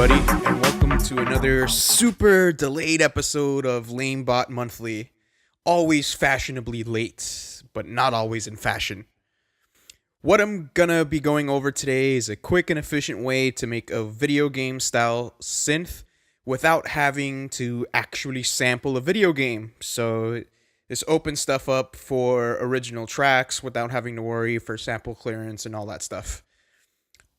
everybody, and welcome to another super delayed episode of LAMEBOT Monthly. Always fashionably late, but not always in fashion. What I'm gonna be going over today is a quick and efficient way to make a video game style synth without having to actually sample a video game. So this opens stuff up for original tracks without having to worry for sample clearance and all that stuff.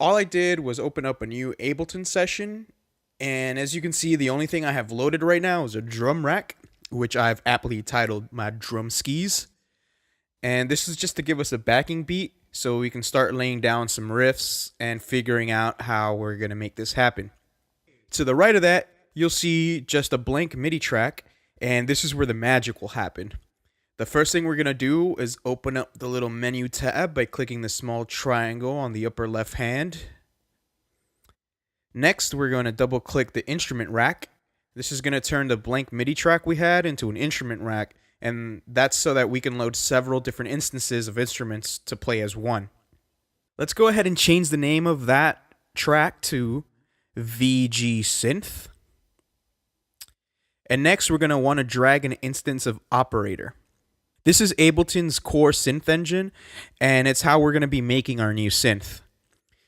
All I did was open up a new Ableton session, and as you can see, the only thing I have loaded right now is a drum rack, which I've aptly titled my drum skis. And this is just to give us a backing beat so we can start laying down some riffs and figuring out how we're going to make this happen. To the right of that, you'll see just a blank MIDI track, and this is where the magic will happen. The first thing we're going to do is open up the little menu tab by clicking the small triangle on the upper left hand. Next, we're going to double click the instrument rack. This is going to turn the blank MIDI track we had into an instrument rack, and that's so that we can load several different instances of instruments to play as one. Let's go ahead and change the name of that track to VG Synth. And next, we're going to want to drag an instance of operator. This is Ableton's core synth engine, and it's how we're going to be making our new synth.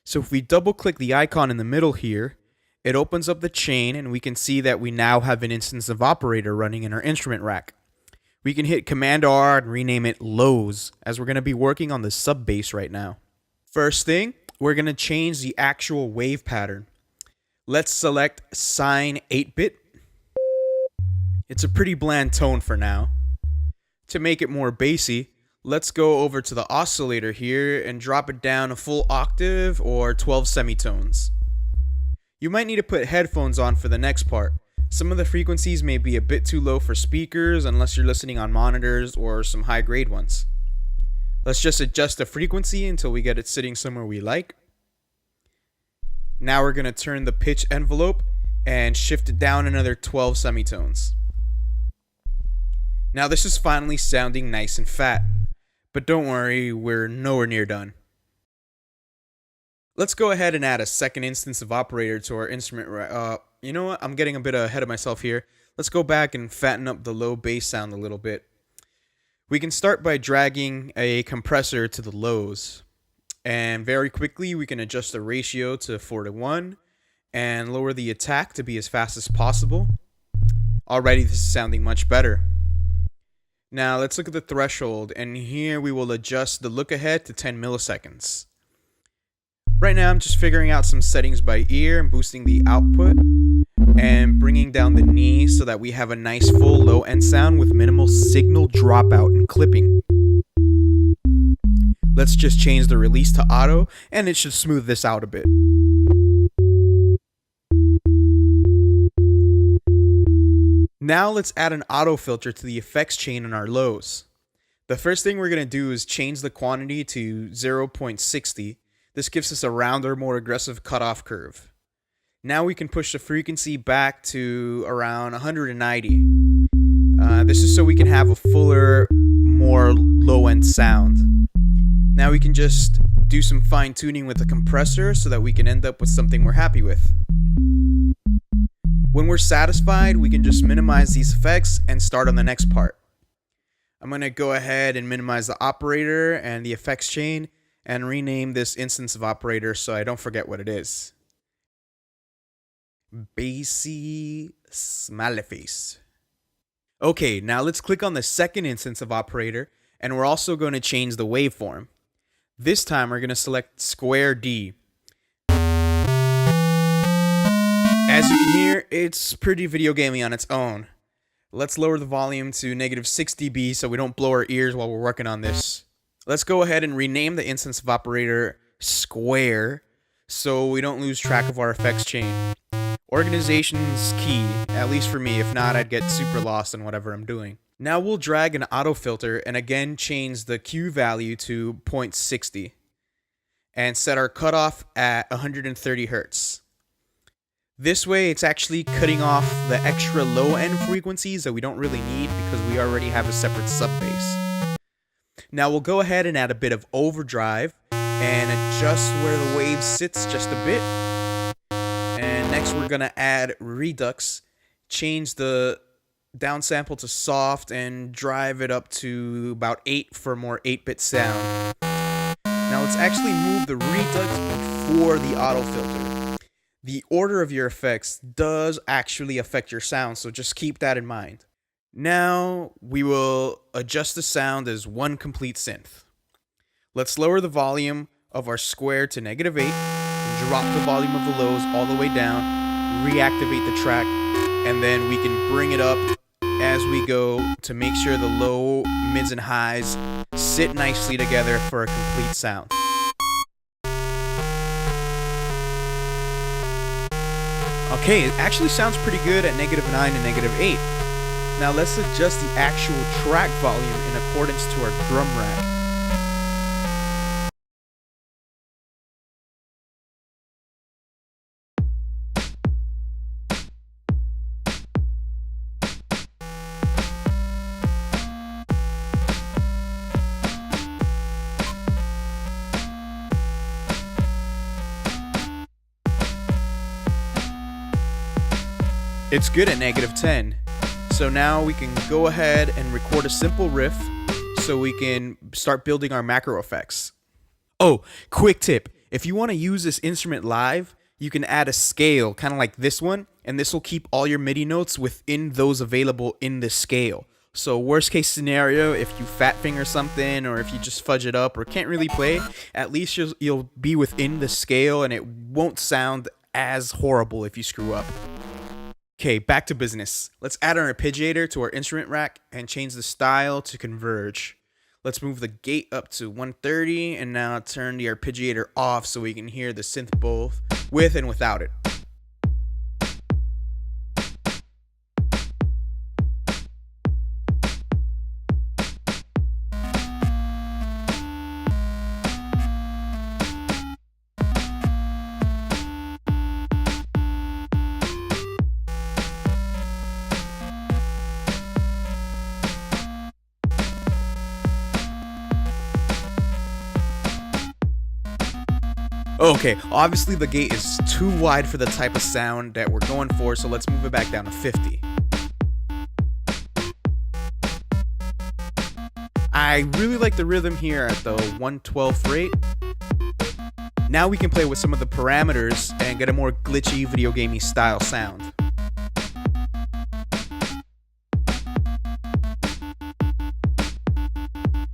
So if we double click the icon in the middle here, it opens up the chain and we can see that we now have an instance of operator running in our instrument rack. We can hit Command R and rename it lows, as we're going to be working on the sub bass right now. First thing, we're going to change the actual wave pattern. Let's select Sine 8-bit. It's a pretty bland tone for now. To make it more bassy, let's go over to the oscillator here and drop it down a full octave or 12 semitones. You might need to put headphones on for the next part. Some of the frequencies may be a bit too low for speakers unless you're listening on monitors or some high grade ones. Let's just adjust the frequency until we get it sitting somewhere we like. Now we're going to turn the pitch envelope and shift it down another 12 semitones. Now this is finally sounding nice and fat, but don't worry, we're nowhere near done. Let's go ahead and add a second instance of operator to our instrument. You know what? I'm getting a bit ahead of myself here. Let's go back and fatten up the low bass sound a little bit. We can start by dragging a compressor to the lows, and very quickly we can adjust the ratio to 4:1 and lower the attack to be as fast as possible. Already this is sounding much better. Now let's look at the threshold, and here we will adjust the look ahead to 10 milliseconds. Right now I'm just figuring out some settings by ear and boosting the output and bringing down the knee so that we have a nice full low end sound with minimal signal dropout and clipping. Let's just change the release to auto and it should smooth this out a bit. Now let's add an auto filter to the effects chain in our lows. The first thing we're going to do is change the quantity to 0.60. This gives us a rounder, more aggressive cutoff curve. Now we can push the frequency back to around 190. This is so we can have a fuller, more low-end sound. Now we can just do some fine-tuning with the compressor so that we can end up with something we're happy with. When we're satisfied, we can just minimize these effects and start on the next part. I'm going to go ahead and minimize the operator and the effects chain and rename this instance of operator so I don't forget what it is. Bassy Smiley Face. Okay, now let's click on the second instance of operator, and we're also going to change the waveform. This time we're going to select square D. As you can hear, it's pretty video gamey on its own. Let's lower the volume to -6 dB so we don't blow our ears while we're working on this. Let's go ahead and rename the instance of operator square so we don't lose track of our effects chain. Organization's key, at least for me. If not, I'd get super lost in whatever I'm doing. Now we'll drag an auto filter and again change the Q value to 0.60 and set our cutoff at 130 Hz. This way, it's actually cutting off the extra low-end frequencies that we don't really need because we already have a separate sub-bass. Now we'll go ahead and add a bit of overdrive and adjust where the wave sits just a bit. And next we're gonna add redux, change the downsample to soft, and drive it up to about 8 for more 8-bit sound. Now let's actually move the redux before the auto filter. The order of your effects does actually affect your sound, so just keep that in mind. Now we will adjust the sound as one complete synth. Let's lower the volume of our square to -8, and drop the volume of the lows all the way down, reactivate the track, and then we can bring it up as we go to make sure the low, mids, and highs sit nicely together for a complete sound. Okay, it actually sounds pretty good at -9 and -8. Now let's adjust the actual track volume in accordance to our drum rack. It's good at -10. So now we can go ahead and record a simple riff so we can start building our macro effects. Oh, quick tip. If you want to use this instrument live, you can add a scale, kind of like this one, and this will keep all your MIDI notes within those available in the scale. So worst case scenario, if you fat finger something or if you just fudge it up or can't really play, at least you'll be within the scale and it won't sound as horrible if you screw up. Okay, back to business. Let's add our arpeggiator to our instrument rack and change the style to converge. Let's move the gate up to 130 and now turn the arpeggiator off so we can hear the synth both with and without it. Okay, obviously the gate is too wide for the type of sound that we're going for, so let's move it back down to 50. I really like the rhythm here at the 1/12 rate. Now we can play with some of the parameters and get a more glitchy video gamey style sound.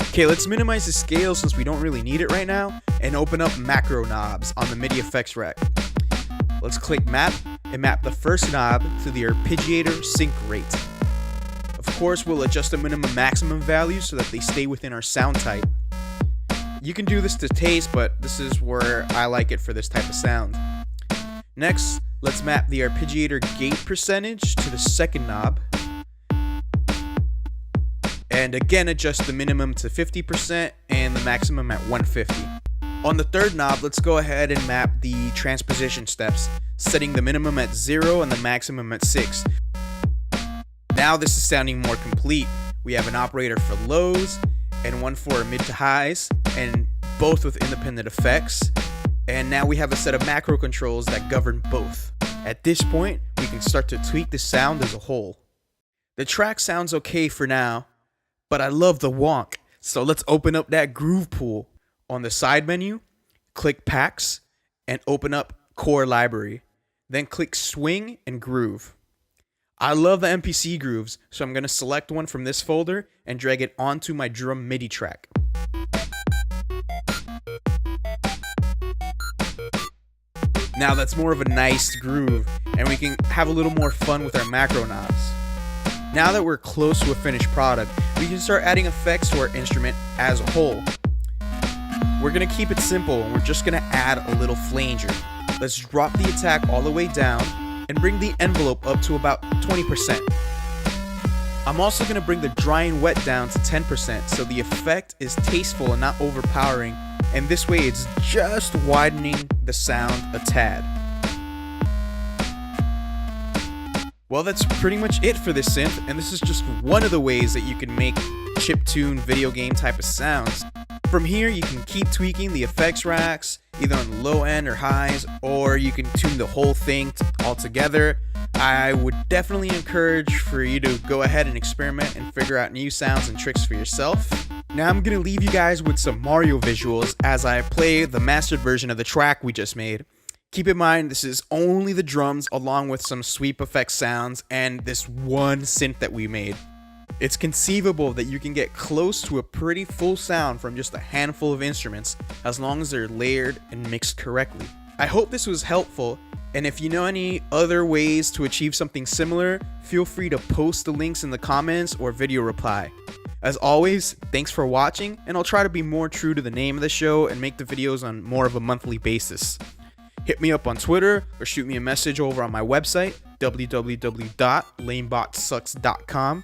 Okay, let's minimize the scale since we don't really need it right now, and open up macro knobs on the MIDI effects rack. Let's click map and map the first knob to the arpeggiator sync rate. Of course, we'll adjust the minimum maximum values so that they stay within our sound type. You can do this to taste, but this is where I like it for this type of sound. Next, let's map the arpeggiator gate percentage to the second knob. And again, adjust the minimum to 50% and the maximum at 150. On the third knob, let's go ahead and map the transposition steps, setting the minimum at 0 and the maximum at 6. Now this is sounding more complete. We have an operator for lows and one for mid to highs, and both with independent effects. And now we have a set of macro controls that govern both. At this point, we can start to tweak the sound as a whole. The track sounds okay for now, but I love the wonk, so let's open up that groove pool. On the side menu, click Packs and open up Core Library. Then click Swing and Groove. I love the MPC grooves, so I'm going to select one from this folder and drag it onto my drum MIDI track. Now that's more of a nice groove, and we can have a little more fun with our macro knobs. Now that we're close to a finished product, we can start adding effects to our instrument as a whole. We're going to keep it simple, and we're just going to add a little flanger. Let's drop the attack all the way down and bring the envelope up to about 20%. I'm also going to bring the dry and wet down to 10% so the effect is tasteful and not overpowering, and this way it's just widening the sound a tad. Well, that's pretty much it for this synth, and this is just one of the ways that you can make chiptune video game type of sounds. From here, you can keep tweaking the effects racks, either on the low end or highs, or you can tune the whole thing all together. I would definitely encourage for you to go ahead and experiment and figure out new sounds and tricks for yourself. Now I'm going to leave you guys with some Mario visuals as I play the mastered version of the track we just made. Keep in mind, this is only the drums along with some sweep effect sounds and this one synth that we made. It's conceivable that you can get close to a pretty full sound from just a handful of instruments as long as they're layered and mixed correctly. I hope this was helpful, and if you know any other ways to achieve something similar, feel free to post the links in the comments or video reply. As always, thanks for watching, and I'll try to be more true to the name of the show and make the videos on more of a monthly basis. Hit me up on Twitter or shoot me a message over on my website, www.lamebotsucks.com,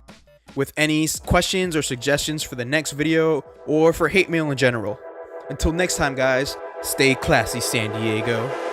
with any questions or suggestions for the next video or for hate mail in general. Until next time, guys, stay classy, San Diego.